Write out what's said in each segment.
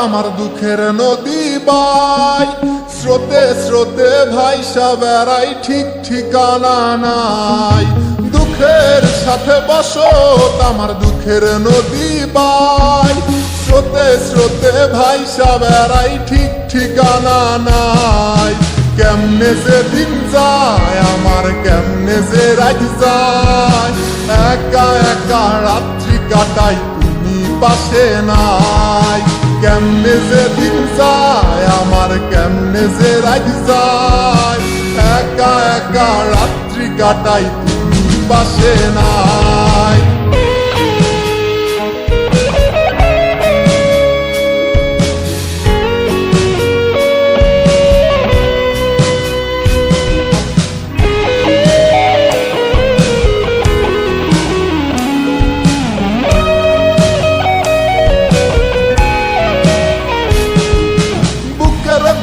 আমার দুঃখের নদী বাই, স্রোতে স্রোতে ভাইসা বেড়াই, ঠিক ঠিকানা নাই। দুঃখের সাথে বসত আমার দুঃখের নদী বাই, স্রোতে স্রোতে ভাইসা বেড়াই, ঠিক ঠিকানা নাই। কেমনে যে দিন যায় আমার, কেমনে যে রাত যায়, একা একা রাত্রি কাটাই তুমি পাশে নাই। কেমনে যে দিন যায় আমার, কেমনে যে রাত যায়, একা একা রাত্রি কাটাই তুমি পাশে নাই।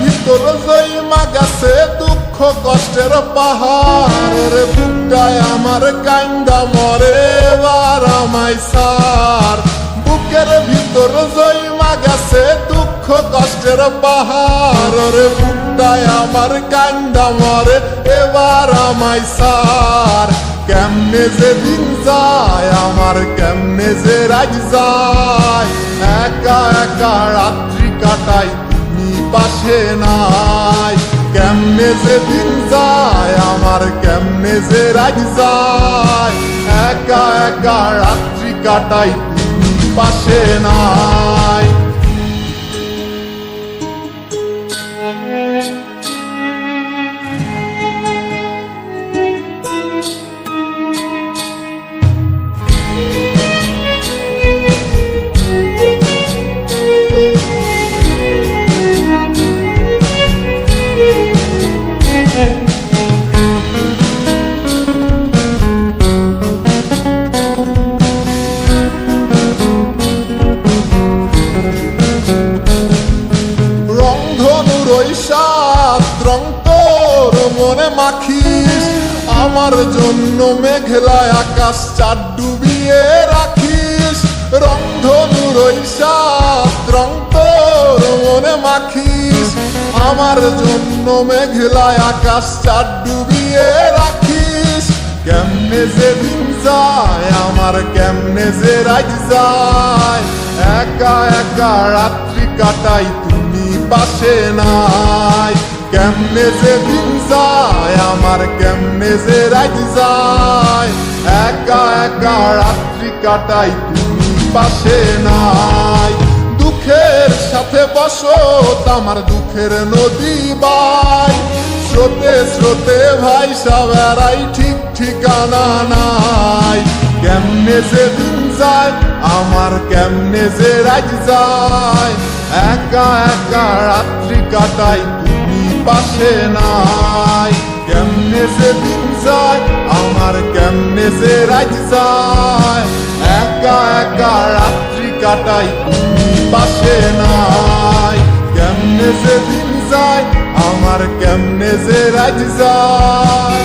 ভিতর জৈমা গেছে দুঃখ কষ্টের পাহাড়, রে বুকটায় আমার কান্দা মরে এবার আমায় সার। বুকের ভিতর জৈমা গেছে দুঃখ কষ্টের পাহাড়, রে বুকটায় আমার কান্দা মরে এবার আমায় সার। কেমনে যে দিন যায় আমার, কেমনে যে রাত যায়, একা একা রাত্রি কাটাই পাশে নাই। কেমনে যে দিন যায় আমার, কেমনে যে রাত যায়, একা একা রাত্রি কাটাই তুমি পাশে নাই। রং তোর মনে মাখিস, আমার জন্য মেঘলা আকাশ চাঁদ ডুবিয়ে রাখিস। রংধনুর ওই সাত রং তোর মনে মাখিস, আমার জন্য মেঘলা আকাশ চাঁদ ডুবিয়ে রাখিস। কেমনে যে দিন যায় আমার, কেমনে যে রাত যায়, একা একা রাত্রি কাটাই তুমি পাশে নাই। কেমনে যে দিন যায় আমার, কেমনে যে রাত যায়, একা একা রাত্রি কাটাই তুমি পাশে নাই। দুঃখের সাথে বসত আমার দুঃখের নদী বাই, স্রোতে স্রোতে ভাইসা বেড়াই, ঠিক ঠিকানা নাই। কেমনে যে দিন যায় আমার, কেমনে যে রাত যায়, একা একা রাত্রি কাটাই তুমি পাশে নাই। কেমনে যে দিন যায় আমার, কেমনে যে রাত যায়, একা একা রাত্রি কাটাই তুমি পাশে নাই। কেমনে যে দিন যায় আমার, কেমনে যে রাত যায়।